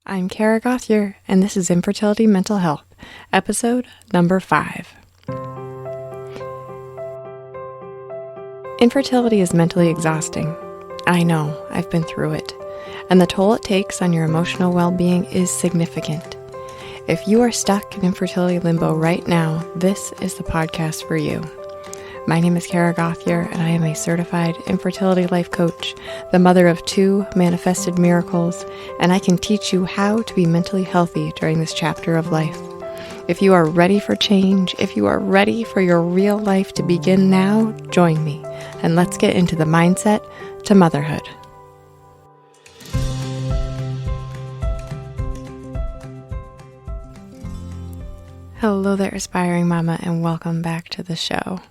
I'm Kara Gothier, and this is Infertility Mental Health, episode number 5. Infertility is mentally exhausting. I know, I've been through it, and the toll it takes on your emotional well-being is significant. If you are stuck in infertility limbo right now, this is the podcast for you. My name is Kara Gothier, and I am a certified infertility life coach, the mother of 2 manifested miracles, and I can teach you how to be mentally healthy during this chapter of life. If you are ready for change, if you are ready for your real life to begin now, join me, and let's get into the mindset to motherhood. Hello there, aspiring mama, and welcome back to the show.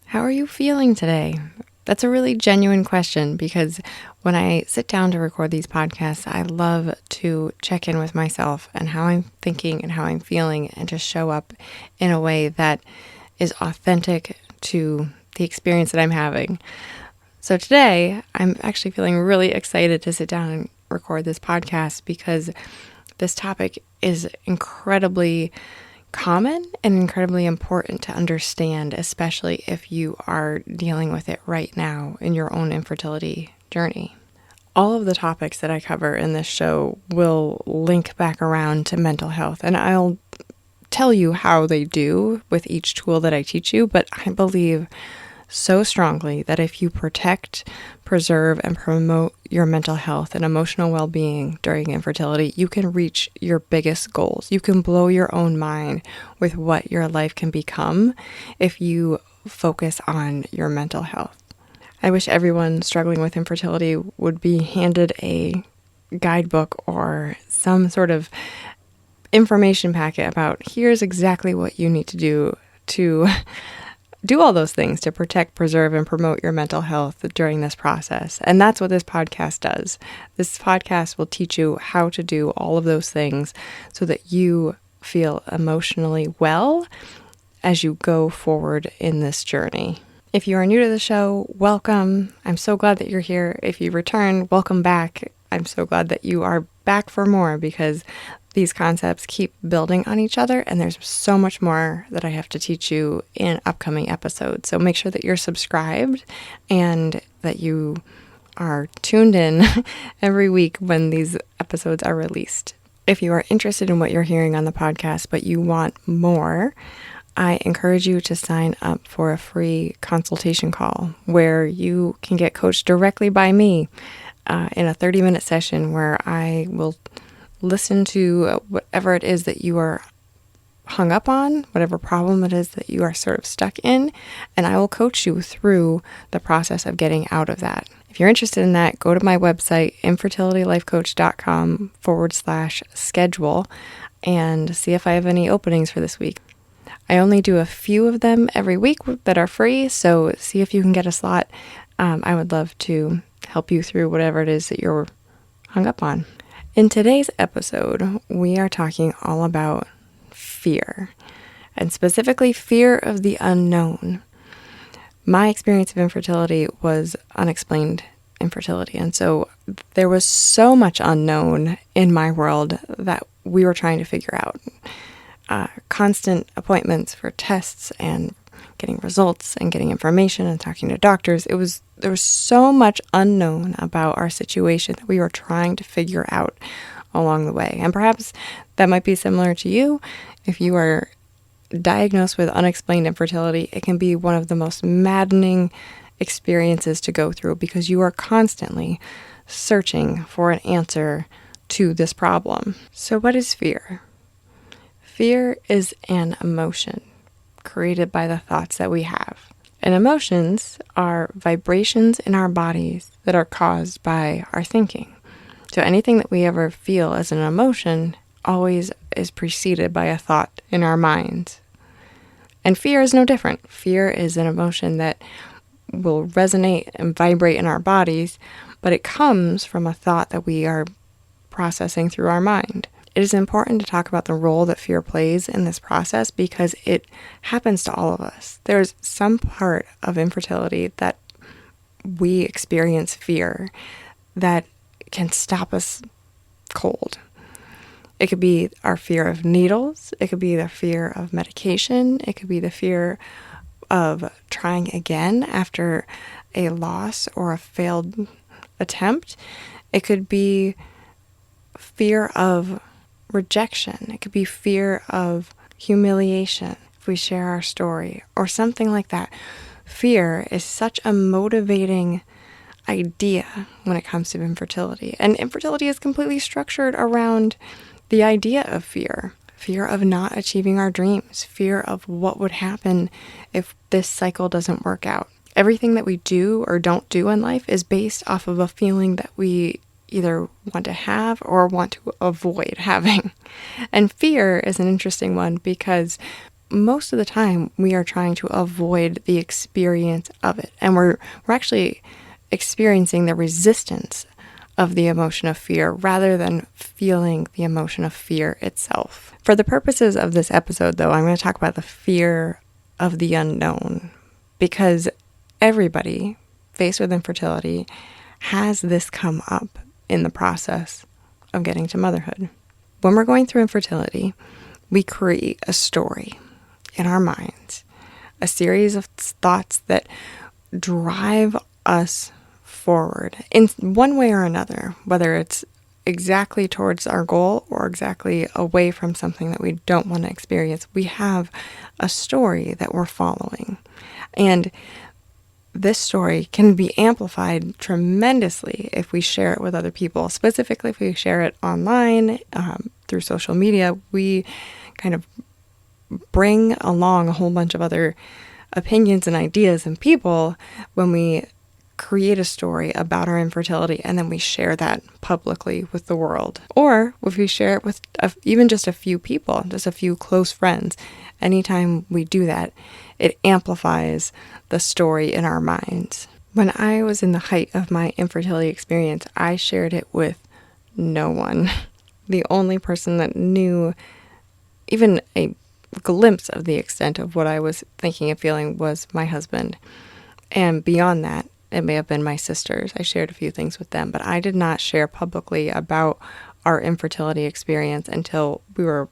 How are you feeling today? That's a really genuine question because when I sit down to record these podcasts, I love to check in with myself and how I'm thinking and how I'm feeling and just show up in a way that is authentic to the experience that I'm having. So today, I'm actually feeling really excited to sit down and record this podcast because this topic is incredibly common and incredibly important to understand, especially if you are dealing with it right now in your own infertility journey. All of the topics that I cover in this show will link back around to mental health, and I'll tell you how they do with each tool that I teach you, but I believe so strongly that if you protect, preserve, and promote your mental health and emotional well-being during infertility, you can reach your biggest goals. You can blow your own mind with what your life can become if you focus on your mental health. I wish everyone struggling with infertility would be handed a guidebook or some sort of information packet about here's exactly what you need to do all those things to protect, preserve, and promote your mental health during this process. And that's what this podcast does. This podcast will teach you how to do all of those things so that you feel emotionally well as you go forward in this journey. If you are new to the show, welcome. I'm so glad that you're here. If you return, welcome back. I'm so glad that you are back for more because these concepts keep building on each other, and there's so much more that I have to teach you in upcoming episodes. So make sure that you're subscribed and that you are tuned in every week when these episodes are released. If you are interested in what you're hearing on the podcast, but you want more, I encourage you to sign up for a free consultation call where you can get coached directly by me in a 30-minute session where I will listen to whatever it is that you are hung up on, whatever problem it is that you are sort of stuck in, and I will coach you through the process of getting out of that. If you're interested in that, go to my website, infertilitylifecoach.com/schedule, and see if I have any openings for this week. I only do a few of them every week that are free, so see if you can get a slot. I would love to help you through whatever it is that you're hung up on. In today's episode, we are talking all about fear, and specifically fear of the unknown. My experience of infertility was unexplained infertility, and so there was so much unknown in my world that we were trying to figure out. Constant appointments for tests and getting results and getting information and talking to doctors. There was so much unknown about our situation that we were trying to figure out along the way. And perhaps that might be similar to you. If you are diagnosed with unexplained infertility, it can be one of the most maddening experiences to go through because you are constantly searching for an answer to this problem. So what is fear? Fear is an emotion created by the thoughts that we have. And emotions are vibrations in our bodies that are caused by our thinking. So anything that we ever feel as an emotion always is preceded by a thought in our minds. And fear is no different. Fear is an emotion that will resonate and vibrate in our bodies, but it comes from a thought that we are processing through our mind. It is important to talk about the role that fear plays in this process because it happens to all of us. There's some part of infertility that we experience fear that can stop us cold. It could be our fear of needles. It could be the fear of medication. It could be the fear of trying again after a loss or a failed attempt. It could be fear of rejection. It could be fear of humiliation if we share our story or something like that. Fear is such a motivating idea when it comes to infertility. And infertility is completely structured around the idea of fear. Fear of not achieving our dreams. Fear of what would happen if this cycle doesn't work out. Everything that we do or don't do in life is based off of a feeling that we either want to have or want to avoid having. And fear is an interesting one because most of the time we are trying to avoid the experience of it. And we're actually experiencing the resistance of the emotion of fear rather than feeling the emotion of fear itself. For the purposes of this episode, though, I'm going to talk about the fear of the unknown because everybody faced with infertility has this come up in the process of getting to motherhood. When we're going through infertility, we create a story in our minds, a series of thoughts that drive us forward in one way or another, whether it's exactly towards our goal or exactly away from something that we don't want to experience. We have a story that we're following. And this story can be amplified tremendously if we share it with other people, specifically if we share it online, through social media. We kind of bring along a whole bunch of other opinions and ideas and people when we create a story about our infertility and then we share that publicly with the world. Or if we share it with even just a few people, just a few close friends, anytime we do that, it amplifies the story in our minds. When I was in the height of my infertility experience, I shared it with no one. The only person that knew even a glimpse of the extent of what I was thinking and feeling was my husband. And beyond that, it may have been my sisters. I shared a few things with them, but I did not share publicly about our infertility experience until we were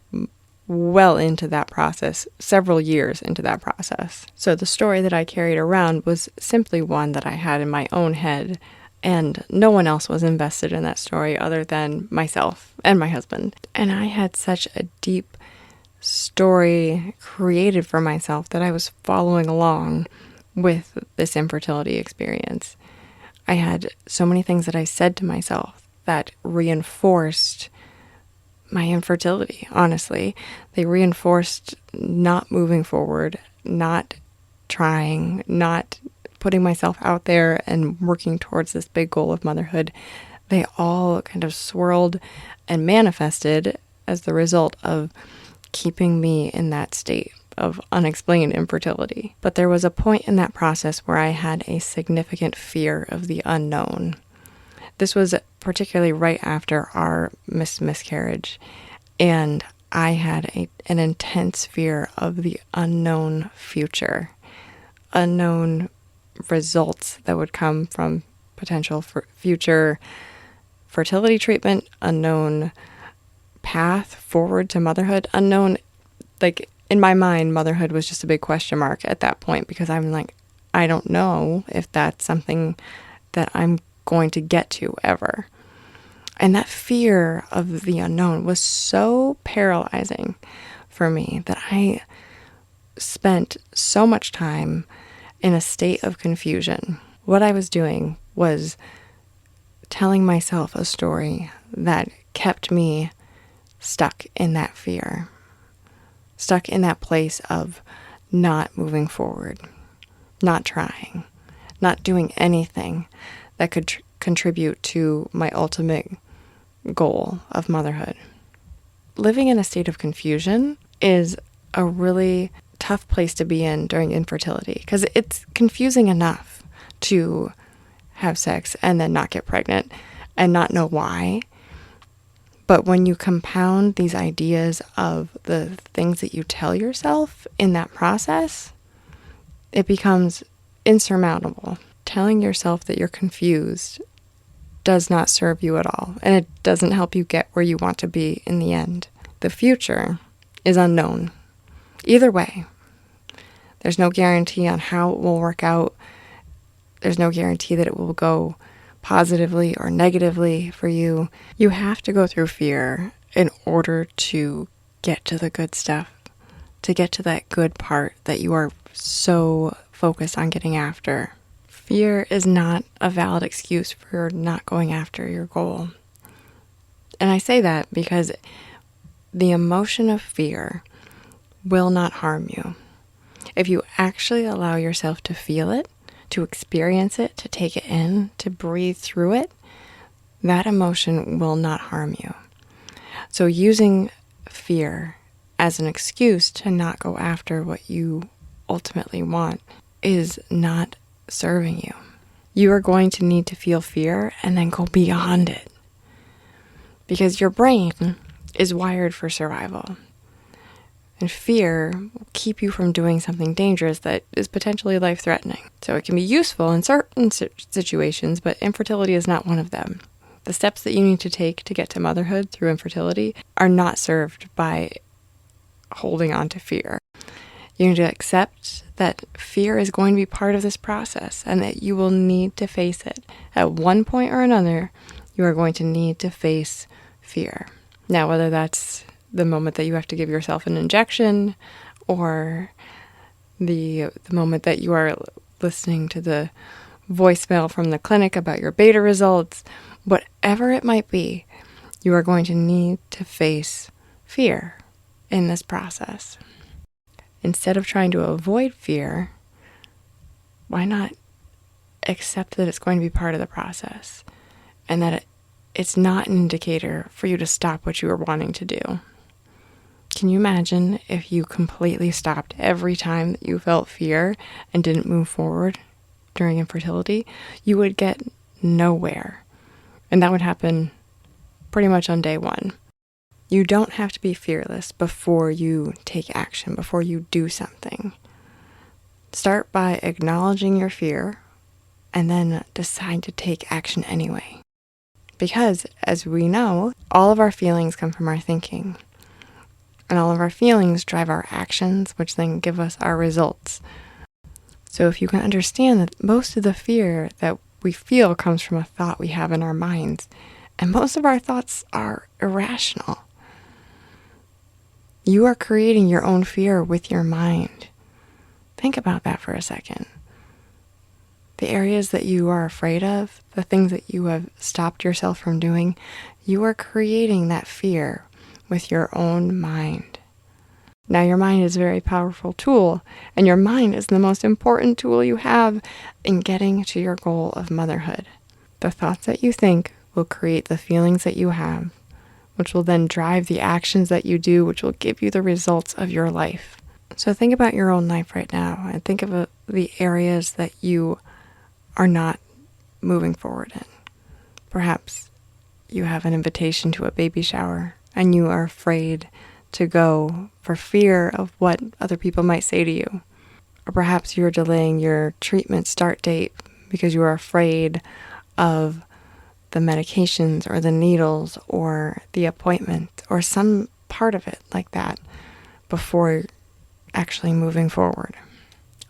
well into that process, several years into that process. So the story that I carried around was simply one that I had in my own head, and no one else was invested in that story other than myself and my husband. And I had such a deep story created for myself that I was following along with this infertility experience. I had so many things that I said to myself that reinforced my infertility, honestly. They reinforced not moving forward, not trying, not putting myself out there and working towards this big goal of motherhood. They all kind of swirled and manifested as the result of keeping me in that state of unexplained infertility. But there was a point in that process where I had a significant fear of the unknown. This was particularly right after our miscarriage, and I had an intense fear of the unknown future, unknown results that would come from potential for future fertility treatment, unknown path forward to motherhood, unknown, like in my mind, motherhood was just a big question mark at that point because I'm like, I don't know if that's something that I'm going to get to ever. And that fear of the unknown was so paralyzing for me that I spent so much time in a state of confusion. What I was doing was telling myself a story that kept me stuck in that fear, stuck in that place of not moving forward, not trying, not doing anything that could contribute to my ultimate goal of motherhood. Living in a state of confusion is a really tough place to be in during infertility because it's confusing enough to have sex and then not get pregnant and not know why. But when you compound these ideas of the things that you tell yourself in that process, it becomes insurmountable. Telling yourself that you're confused does not serve you at all, and it doesn't help you get where you want to be in the end. The future is unknown. Either way, there's no guarantee on how it will work out. There's no guarantee that it will go positively or negatively for you. You have to go through fear in order to get to the good stuff, to get to that good part that you are so focused on getting after. Fear is not a valid excuse for not going after your goal. And I say that because the emotion of fear will not harm you. If you actually allow yourself to feel it, to experience it, to take it in, to breathe through it, that emotion will not harm you. So using fear as an excuse to not go after what you ultimately want is not serving you. You are going to need to feel fear and then go beyond it, because your brain is wired for survival. And fear will keep you from doing something dangerous that is potentially life-threatening. So it can be useful in certain situations, but infertility is not one of them. The steps that you need to take to get to motherhood through infertility are not served by holding on to fear. You need to accept that fear is going to be part of this process and that you will need to face it. At one point or another, you are going to need to face fear. Now, whether that's the moment that you have to give yourself an injection, or the moment that you are listening to the voicemail from the clinic about your beta results, whatever it might be, you are going to need to face fear in this process. Instead of trying to avoid fear, why not accept that it's going to be part of the process and that it's not an indicator for you to stop what you are wanting to do? Can you imagine if you completely stopped every time that you felt fear and didn't move forward during infertility? You would get nowhere. And that would happen pretty much on day one. You don't have to be fearless before you take action, before you do something. Start by acknowledging your fear and then decide to take action anyway. Because, as we know, all of our feelings come from our thinking. And all of our feelings drive our actions, which then give us our results. So if you can understand that most of the fear that we feel comes from a thought we have in our minds, and most of our thoughts are irrational. You are creating your own fear with your mind. Think about that for a second. The areas that you are afraid of, the things that you have stopped yourself from doing, you are creating that fear with your own mind. Now, your mind is a very powerful tool, and your mind is the most important tool you have in getting to your goal of motherhood. The thoughts that you think will create the feelings that you have, which will then drive the actions that you do, which will give you the results of your life. So think about your own life right now, and think of the areas that you are not moving forward in. Perhaps you have an invitation to a baby shower, and you are afraid to go for fear of what other people might say to you. Or perhaps you're delaying your treatment start date because you are afraid of the medications or the needles or the appointment or some part of it like that before actually moving forward.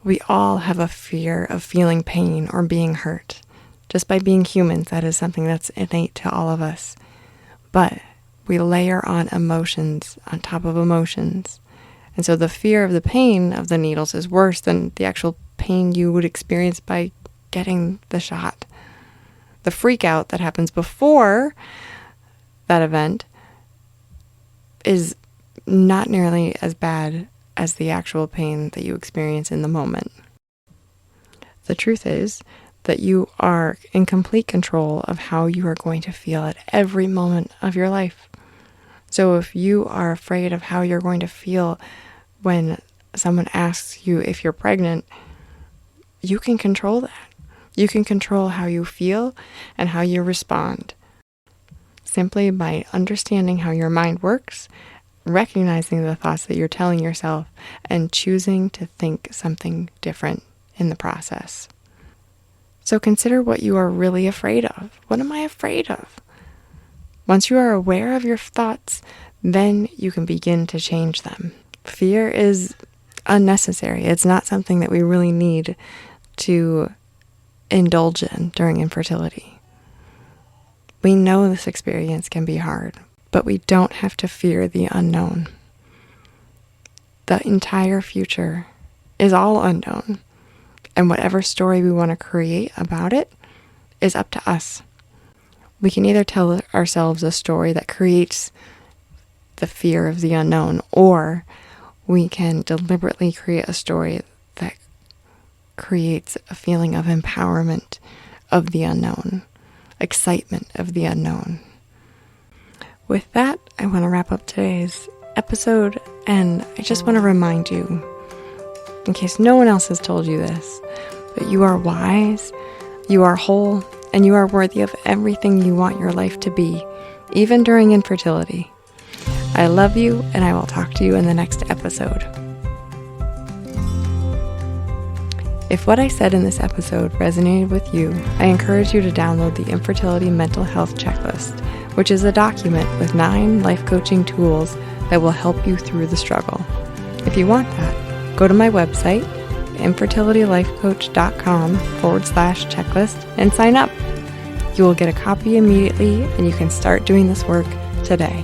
We all have a fear of feeling pain or being hurt. Just by being humans, that is something that's innate to all of us. But we layer on emotions on top of emotions. And so the fear of the pain of the needles is worse than the actual pain you would experience by getting the shot. The freak out that happens before that event is not nearly as bad as the actual pain that you experience in the moment. The truth is that you are in complete control of how you are going to feel at every moment of your life. So if you are afraid of how you're going to feel when someone asks you if you're pregnant, you can control that. You can control how you feel and how you respond, simply by understanding how your mind works, recognizing the thoughts that you're telling yourself, and choosing to think something different in the process. So consider what you are really afraid of. What am I afraid of? Once you are aware of your thoughts, then you can begin to change them. Fear is unnecessary. It's not something that we really need to indulge in during infertility. We know this experience can be hard, but we don't have to fear the unknown. The entire future is all unknown, and whatever story we want to create about it is up to us. We can either tell ourselves a story that creates the fear of the unknown, or we can deliberately create a story that creates a feeling of empowerment of the unknown, excitement of the unknown. With that, I want to wrap up today's episode, and I just want to remind you, in case no one else has told you this, that you are wise, you are whole, and you are worthy of everything you want your life to be, even during infertility. I love you, and I will talk to you in the next episode. If what I said in this episode resonated with you, I encourage you to download the Infertility Mental Health Checklist, which is a document with 9 life coaching tools that will help you through the struggle. If you want that, go to my website, infertilitylifecoach.com/checklist, and sign up. You will get a copy immediately, and you can start doing this work today.